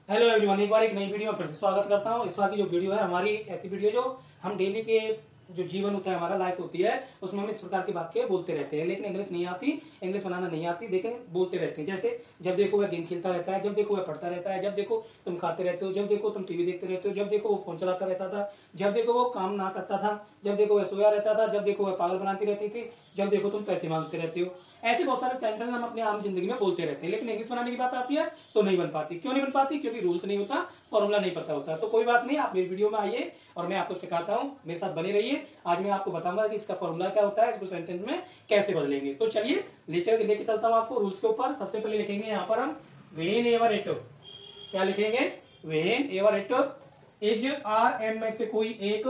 Hello everyone, एक बार एक नई वीडियो में फिर से स्वागत करता हूँ। इस बार की जो वीडियो है हमारी ऐसी वीडियो जो हम डेली के जो जीवन होता है, हमारा लाइफ होती है, उसमें हम इस प्रकार की बातें बोलते रहते हैं, लेकिन इंग्लिश नहीं आती, इंग्लिश बनाना नहीं आती, लेकिन बोलते रहते हैं। जैसे जब देखो वह गेम खेलता रहता है, जब देखो वह पढ़ता रहता है, जब देखो तुम खाते रहते हो, जब देखो तुम टीवी देखते रहते हो, जब देखो वो फोन चलाता रहता था, जब देखो वो काम ना करता था, जब देखो वह सोया रहता था, जब देखो वह पागल बनाती रहती थी, जब देखो तुम पैसे मांगते रहते हो। ऐसे बहुत सारे सेंटेंस हम अपने आम जिंदगी में बोलते रहते हैं, लेकिन इंग्लिश बनाने की बात आती है तो नहीं बन पाती। क्यों नहीं बन पाती? क्योंकि रूल्स नहीं होता, फॉर्मूला नहीं पता होता। तो कोई बात नहीं, आप मेरी वीडियो में आइए और मैं आपको सिखाता हूँ, मेरे साथ बने रहिए। आज मैं आपको बताऊंगा कि इसका फॉर्मूला क्या होता है, इसको सेंटेंस में कैसे बदलेंगे। तो चलिए लेके चलता हूँ आपको रूल्स के ऊपर। सबसे पहले लिखेंगे यहाँ पर हम व्हेन एवर इट। क्या लिखेंगे? Whenever it is R M में से कोई एक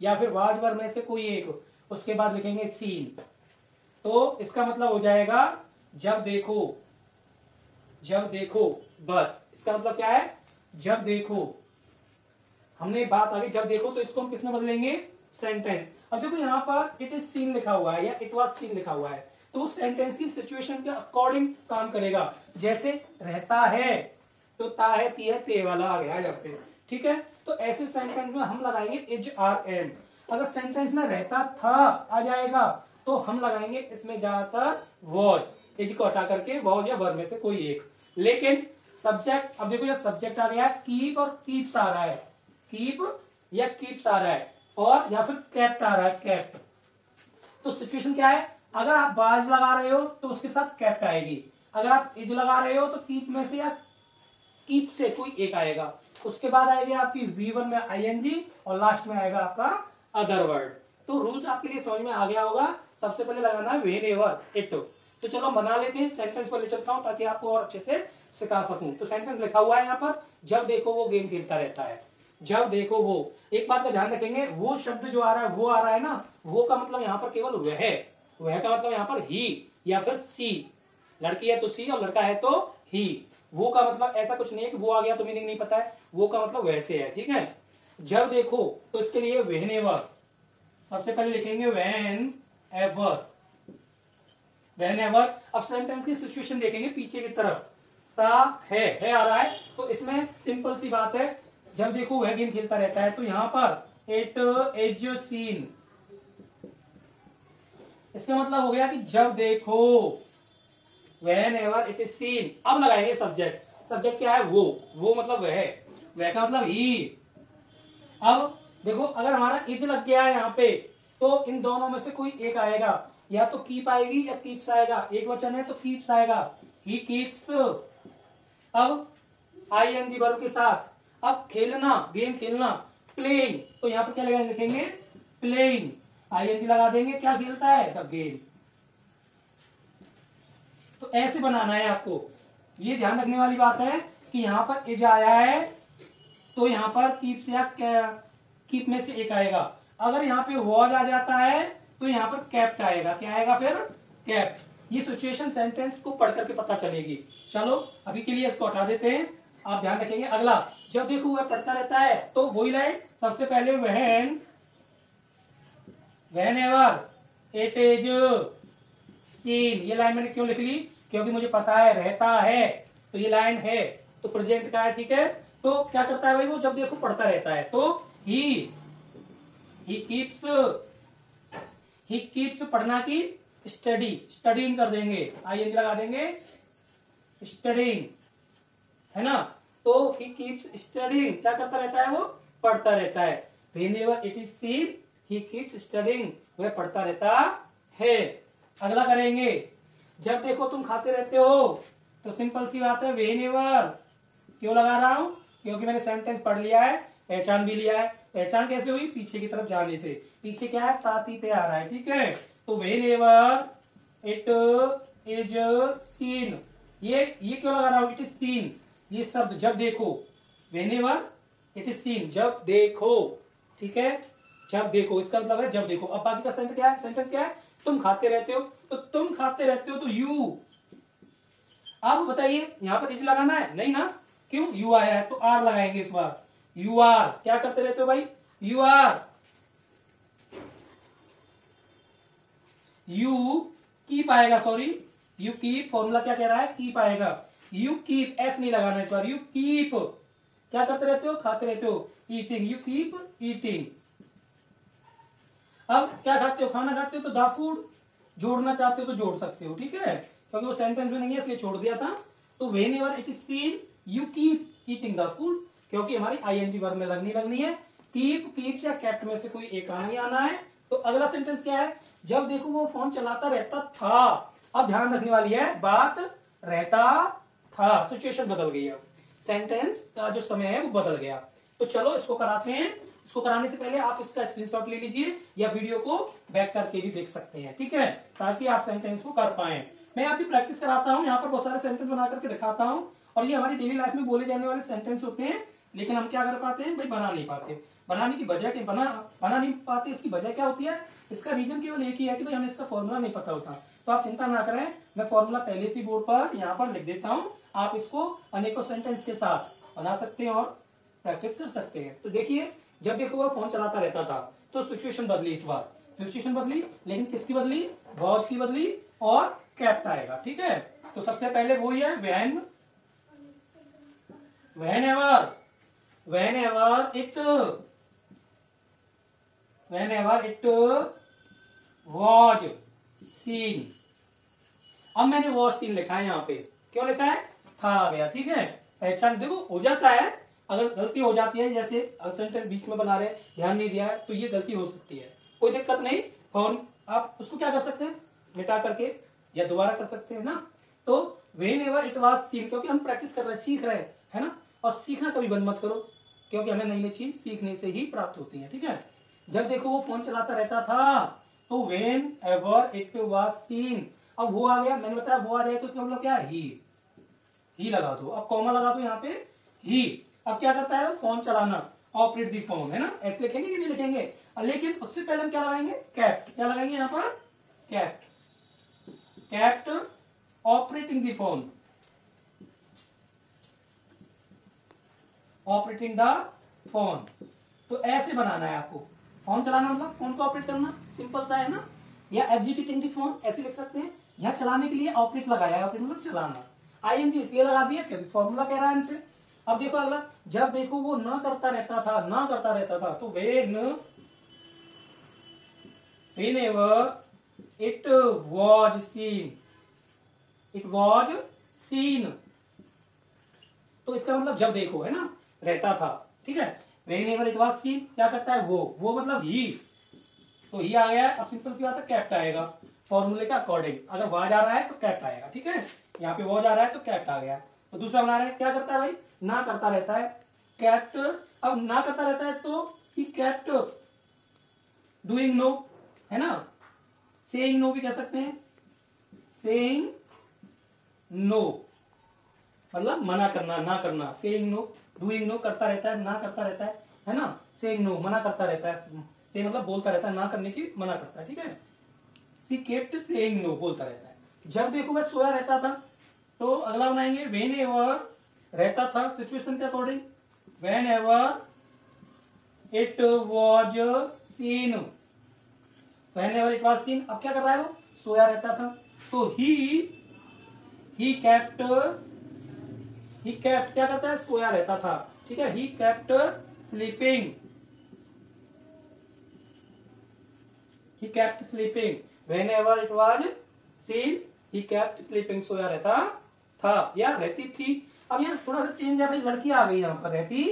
या फिर वाज वर में से कोई एक, उसके बाद लिखेंगे सीन। तो इसका मतलब हो जाएगा जब देखो, जब देखो, बस इसका मतलब क्या है? जब देखो। हमने बात आ गई जब देखो, तो इसको हम किसमें बदलेंगे? सेंटेंस। अब देखो यहाँ पर इट इज सीन लिखा हुआ है या इट वाज सीन लिखा हुआ है, तो उस सेंटेंस की सिचुएशन के अकॉर्डिंग काम करेगा। जैसे रहता है तो ता है ती है ते वाला आ गया यहाँ पे, ठीक है। तो ऐसे सेंटेंस में हम लगाएंगे इज आर एम। अगर सेंटेंस में रहता था आ जाएगा तो हम लगाएंगे इसमें ज्यादातर वॉज, इज को हटा करके वॉज या वर में से कोई एक। लेकिन सब्जेक्ट, अब देखो जब सब्जेक्ट आ गया, कीप और कीप्स आ रहा है, कीप या कीप्स आ रहा है, और या फिर कैप्ट आ रहा है, कैप्ट, तो सिचुएशन क्या है? अगर आप बाज लगा रहे हो तो उसके साथ कैप्ट आएगी, अगर आप इज लगा रहे हो तो कीप में से या कीप से कोई एक आएगा, उसके बाद आएगी आपकी V1 में आईएनजी और लास्ट में आएगा आपका अदर वर्ड। तो रूल्स आपके लिए समझ में आ गया होगा। सबसे पहले लगाना है व्हेन एवर इट। तो चलो बना लेते हैं, सेंटेंस पर ले चलता हूं ताकि आपको और अच्छे से सिखा सकूं। तो सेंटेंस लिखा हुआ है यहाँ पर, जब देखो वो गेम खेलता रहता है, जब देखो वो। एक बात का ध्यान रखेंगे, वो शब्द जो आ रहा है, वो आ रहा है ना, वो का मतलब यहाँ पर केवल वह का मतलब यहाँ पर ही या फिर सी। लड़की है तो सी और लड़का है तो ही। वो का मतलब ऐसा कुछ नहीं है कि वो आ गया तो मीनिंग नहीं पता है, वो का मतलब वैसे है, ठीक है। जब देखो तो इसके लिए व्हेन एवर, सबसे पहले लिखेंगे व्हेन एवर, व्हेन एवर। अब सेंटेंस की सिचुएशन देखेंगे पीछे की तरफ, ता है आ रहा है, तो इसमें सिंपल सी बात है, जब देखो वह गेम खेलता रहता है, तो यहां पर इट इज सीन, इसका मतलब हो गया कि जब देखो, when ever it is seen. अब लगाएंगे सब्जेक्ट, सब्जेक्ट क्या है? वो मतलब वह का मतलब ही। अब देखो अगर हमारा इज लग गया है यहाँ पे, तो इन दोनों में से कोई एक आएगा, या तो कीप आएगी या कीप्स आएगा, एक वचन है तो कीप्स आएगा, ही कीप्स। अब आईएनजी वर्ब के साथ, अब खेलना, गेम खेलना, प्लेइंग, तो यहाँ पर क्या लगाएंगे? लिखेंगे प्लेइंग, आईएनजी लगा देंगे, क्या खेलता है? The game. तो ऐसे बनाना है आपको। ये ध्यान रखने वाली बात है कि यहाँ पर इज आया है तो यहाँ पर कीप या कीप में से एक आएगा। अगर यहाँ पे वॉज आ जाता है तो यहाँ पर कैप्ट आएगा, क्या आएगा फिर? कैप्ट। ये सिचुएशन सेंटेंस को पढ़ करके पता चलेगी। चलो अभी के लिए इसको हटा देते हैं, आप ध्यान रखेंगे। अगला, जब देखो वह पढ़ता रहता है, तो वही लाइन सबसे पहले when ever it is seen. ये लाइन मैंने क्यों लिख ली? क्योंकि मुझे पता है रहता है, तो ये लाइन है तो प्रेजेंट का है, ठीक है। तो क्या करता है भाई? वो जब देखो पढ़ता रहता है, तो ही कीप्स पढ़ना की स्टडी, स्टडीइंग कर देंगे, आईएनजी लगा देंगे, स्टडीइंग, है ना। तो ही कीप्स स्टडीइंग, क्या करता रहता है? वो पढ़ता रहता है। Whenever it is seen he keeps studying, वह पढ़ता रहता है। अगला करेंगे, जब देखो तुम खाते रहते हो, तो सिंपल सी बात है व्हेनेवर। क्यों लगा रहा हूं? क्योंकि मैंने सेंटेंस पढ़ लिया है, पहचान भी लिया है। पहचान कैसे हुई? पीछे की तरफ जाने से। पीछे क्या है? तातीते आ रहा है, ठीक है। तो व्हेनेवर इट इज सीन, ये क्यों लगा रहा हूं? इट इज सीन, ये शब्द जब देखो, व्हेनेवर इट इज सीन, जब देखो, ठीक है, जब देखो, इसका मतलब है जब देखो। अब बाकी का सेंटेंस क्या है? तुम खाते रहते हो, तो तुम खाते रहते हो तो यू। अब बताइए यहां पर इज लगाना है? नहीं ना, क्यों? यू आया है तो आर लगाएंगे इस बार। यू आर क्या करते रहते हो भाई? यू आर, यू कीप आएगा, सॉरी, यू कीप, फॉर्मूला क्या कह रहा है? कीप आएगा। यू कीप, एस नहीं लगाना इस बार, यू कीप क्या करते रहते हो? खाते रहते हो। Eating, you keep eating. अब क्या खाते हो? खाना खाते हो तो द फूड। जोड़ना चाहते हो तो जोड़ सकते हो, ठीक है, क्योंकि वो सेंटेंस में नहीं है इसलिए छोड़ दिया था। तो whenever it is seen you keep eating the food, क्योंकि हमारी आईएनजी वर्ब में लगनी है। कीप, कीप्स या केप्ट में से कोई एक आना ही आना है। तो अगला सेंटेंस क्या है? जब देखो वो फोन चलाता रहता था। अब ध्यान रखने वाली है बात, रहता था, सिचुएशन बदल गई है, सेंटेंस का जो समय है वो बदल गया। तो चलो इसको कराते हैं। इसको कराने से पहले आप इसका स्क्रीनशॉट ले लीजिए या वीडियो को बैक करके भी देख सकते हैं, ठीक है, ताकि आप सेंटेंस को कर पाए। मैं आपकी प्रैक्टिस कराता हूँ, यहाँ पर बहुत सारे सेंटेंस बना करके दिखाता हूँ, और ये हमारी डेली लाइफ में बोले जाने वाले सेंटेंस होते हैं, लेकिन हम क्या कर पाते हैं भाई? बना नहीं पाते। बनाने की वजह बना नहीं पाते, इसकी वजह क्या होती है? इसका रीजन केवल एक ही है कि भाई हमें इसका फॉर्मूला नहीं पता होता। तो आप चिंता ना करें, मैं फॉर्मूला पहले से बोर्ड पर यहाँ पर लिख देता हूँ। आप इसको अनेकों सेंटेंस के साथ बना सकते हैं और प्रैक्टिस कर सकते हैं। तो देखिए, जब देखो वह फोन चलाता रहता था, तो सिचुएशन बदली। इस बार सिचुएशन बदली, लेकिन किसकी बदली? वॉच की बदली, और कैप्ट आएगा, ठीक है। तो सबसे पहले वो ही है whenever it was seen। अब मैंने वॉच सीन लिखा है यहाँ पे, क्यों लिखा है? था आ गया, ठीक है। पहचान देखो, हो जाता है, अगर गलती हो जाती है, जैसे सेंटेंस बीच में बना रहे, ध्यान नहीं दिया है, तो ये गलती हो सकती है, कोई दिक्कत नहीं। फॉर्म आप उसको क्या कर सकते हैं? मिटा करके या दोबारा कर सकते हैं ना। तो व्हेनेवर इट वाज सीन, क्योंकि हम प्रैक्टिस कर रहे हैं, सीख रहे हैं, है ना। और सीखना कभी बंद मत करो, क्योंकि हमें नई नई चीज सीखने से ही प्राप्त होती है, ठीक है। जब देखो वो फोन चलाता रहता था, तो व्हेनेवर इट वाज सीन। अब वो आ गया, मैंने बताया वो आ जाए तो उसका मतलब क्या है? ही लगा दो। अब कॉमा लगा दो यहाँ पे, ही। अब क्या करता है? फोन चलाना, ऑपरेट दी फोन, है ना। ऐसे लिखेंगे कि नहीं लिखेंगे? लेकिन उससे पहले हम क्या लगाएंगे? कैप्ट। क्या लगाएंगे यहाँ पर? Kept operating the phone, operating the phone. तो ऐसे बनाना है आपको। फोन चलाना मतलब फोन को ऑपरेट करना, सिंपल सा है ना। या एग्जीक्यूटिंग दी फोन ऐसे लिख सकते हैं। यहाँ चलाने के लिए ऑपरेट लगाया है, ऑपरेट मतलब चलाना। आईएनजी इसलिए लगा दिया क्योंकि फॉर्मूला कह रहा है हमसे। अब देखो अगला, जब देखो वो ना करता रहता था, तो whenever it was seen, तो इसका मतलब जब देखो, है ना, रहता था, ठीक है। whenever it was seen क्या करता है? वो मतलब ही, तो ही आ गया। अब सिंपल सी बात है, कैप्ट आएगा फॉर्मूले के अकॉर्डिंग। अगर वॉज आ रहा है तो कैप्ट आएगा, ठीक है। यहाँ पे वॉज आ रहा है तो कैप्ट आ गया। तो दूसरा बना रहे हैं, क्या करता है भाई? ना करता रहता है, कैप्ट। अब ना करता रहता है तो ही कैप्ट डूइंग नो, है ना। सेइंग नो भी कह सकते हैं, सेइंग नो मतलब मना करना, ना करना। सेइंग नो, डूइंग नो करता रहता है, ना करता रहता है ना। सेइंग नो मना करता रहता है, से मतलब बोलता रहता है, ना करने की मना करता है, ठीक है। सी केप्ट सेइंग नो, बोलता रहता है। जब देखो वह सोया रहता था, तो अगला बनाएंगे व्हेनेवर, रहता था सिचुएशन के according, whenever it was scene, whenever it was scene. अब क्या कर रहा है? वो सोया रहता था, तो ही केप्ट क्या करता है? सोया रहता था, ठीक है। He kept sleeping, he kept sleeping whenever it was seen, he kept sleeping, सोया रहता था या रहती थी। अब यहाँ थोड़ा सा चेंज है भाई, लड़की आ गई यहाँ पर, रहती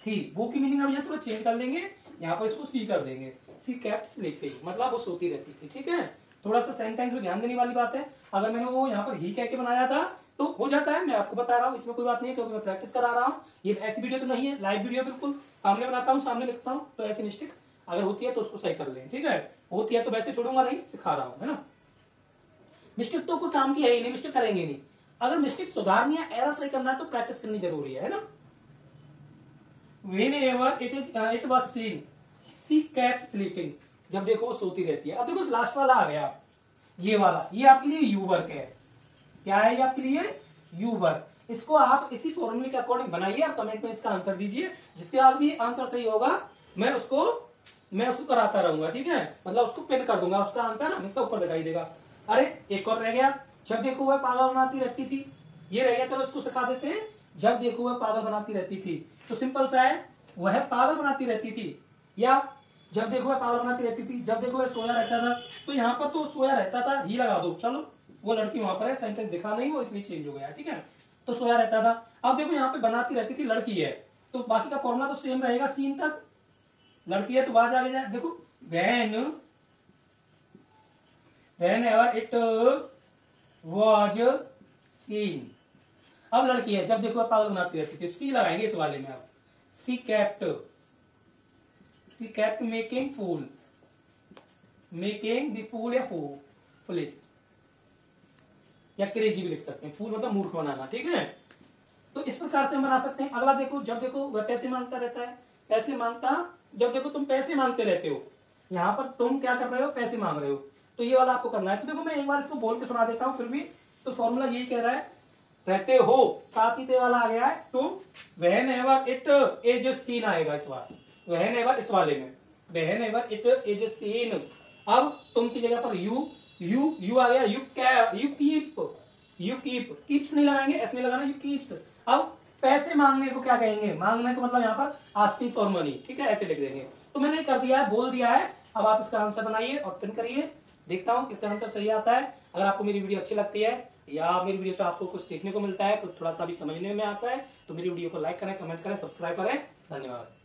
थी, वो की मीनिंग अब यहाँ थोड़ा चेंज कर लेंगे, यहाँ पर इसको सी कर देंगे। सी kept sleeping मतलब वो सोती रहती थी, ठीक है। थोड़ा सा सेंटेंस में ध्यान देने वाली बात है। अगर मैंने वो यहाँ पर ही कह के बनाया था तो हो जाता है, मैं आपको बता रहा हूँ, इसमें कोई बात नहीं है, क्योंकि मैं प्रैक्टिस करा रहा हूँ। ये ऐसी वीडियो तो नहीं है, लाइव वीडियो बिल्कुल सामने बनाता हूँ, सामने लिखता हूँ, तो ऐसी मिस्टेक अगर होती है तो उसको सही कर लें, ठीक है। होती है तो वैसे छोड़ूंगा नहीं, सिखा रहा हूं, है ना। मिस्टेक तो कोई काम की है ही नहीं, मिस्टेक करेंगे नहीं। अगर मिस्टेक सुधारनी है, एरर सही करना है, तो प्रैक्टिस करनी जरूरी है ना। Whenever it was seen, she kept sleeping, जब देखो वो सोती रहती है। अब देखो लास्ट वाला आ गया, ये वाला, ये आपके लिए यू वर्क है। क्या है ये आपके लिए? You work. इसको आप इसी फॉर्मूले के अकॉर्डिंग बनाइए, आप कमेंट में इसका आंसर दीजिए। जिसके बाद भी आंसर सही होगा मैं उसको कराता रहूंगा, ठीक है। मतलब उसको पिन कर दूंगा, उसका आंसर हमेशा ऊपर दिखाई देगा। अरे एक और रह गया, जब देखो वह पागल बनाती रहती थी, ये रह गया। चलो इसको सिखा देते हैं। जब देखो वह पागल बनाती रहती थी। तो सिंपल सा है, वह पागल बनाती रहती थी, या जब देखो वह पागल बनाती रहती थी, जब देखो वह सोया रहता था। तो यहाँ पर तो सोया रहता था ही लगा दो, चलो वो लड़की वहां पर है, सेंटेंस दिखा नहीं वो इसलिए चेंज हो गया, ठीक है। तो सोया रहता था। अब देखो यहाँ पे बनाती रहती थी लड़की है, तो बाकी का फॉर्मूला तो सेम रहेगा, सीन तक लड़की है तो वहां आगे जाए। देखो when ever it was seen. अब लड़की है, जब देखो पागल बनाती रहती थी, सी लगाएंगे इस वाले में। अब सी केप्ट मेकिंग द फूल या पुलिस या क्रेजी भी लिख सकते हैं, फूल मतलब मूर्ख बनाना, ठीक है। तो इस प्रकार से हम बना सकते हैं। अगला देखो, जब देखो वह पैसे मांगता रहता है, पैसे मांगता, जब देखो तुम पैसे मांगते रहते हो, यहाँ पर तुम क्या कर रहे हो, पैसे मांग रहे हो, तो ये वाला आपको करना है। तो देखो मैं एक बार इसको बोल के सुना देता हूँ फिर भी। तो फॉर्मूला यही कह रहा है, रहते हो साथ ही ते वाला आ गया है, तो when ever it is seen आएगा इस बार, व्हेन एवर इस वाले में, when ever it is seen. अब तुम की जगह पर यू आ गया, यू कीप्स नहीं लगाएंगे, ऐसे नहीं लगाना, यू कीप्स। अब पैसे मांगने को क्या कहेंगे, मांगने को मतलब यहाँ पर आस्किंग फॉर मनी, ठीक है, ऐसे लिख देंगे। तो मैंने कर दिया है, बोल दिया है। अब आप इसका आंसर बनाइए और पिन करिए, देखता हूँ इसका आंसर सही आता है। अगर आपको मेरी वीडियो अच्छी लगती है या मेरी वीडियो से आपको कुछ सीखने को मिलता है, कुछ थोड़ा सा भी समझने में आता है, तो मेरी वीडियो को लाइक करें, कमेंट करें, सब्सक्राइब करें। धन्यवाद।